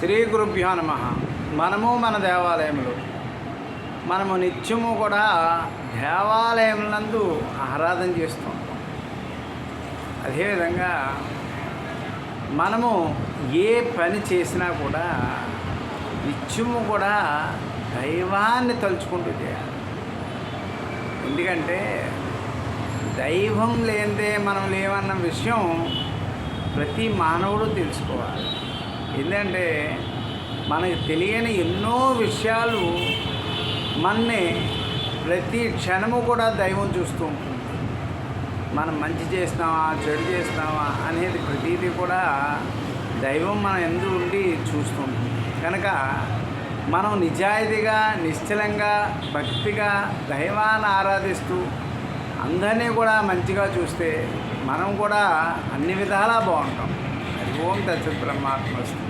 శ్రీ గురుభ్యో నమః. మనము మన దేవాలయములు మనము నిత్యము కూడా దేవాలయములందు ఆరాధన చేస్తూ ఉంటాం. అదేవిధంగా మనము ఏ పని చేసినా కూడా నిత్యము కూడా దైవాన్ని తలుచుకుంటూ చేయాలి. ఎందుకంటే దైవం లేనిదే మనం లేవన్న విషయం ప్రతి మానవుడు తెలుసుకోవాలి. ఎందుకంటే మనకు తెలియని ఎన్నో విషయాలు మనని ప్రతి క్షణము కూడా దైవం చూస్తూ ఉంటుంది. మనం మంచి చేసినామా చెడు చేసినామా అనేది ప్రతిదీ కూడా దైవం మన ఎందు ఉండి చూస్తుంది. కనుక మనం నిజాయితీగా నిశ్చలంగా భక్తిగా దైవాన్ని ఆరాధిస్తూ అందరినీ కూడా మంచిగా చూస్తే మనం కూడా అన్ని విధాలా బాగుంటాం. అది ఓం తత్సత్ బ్రహ్మాత్మస్తు.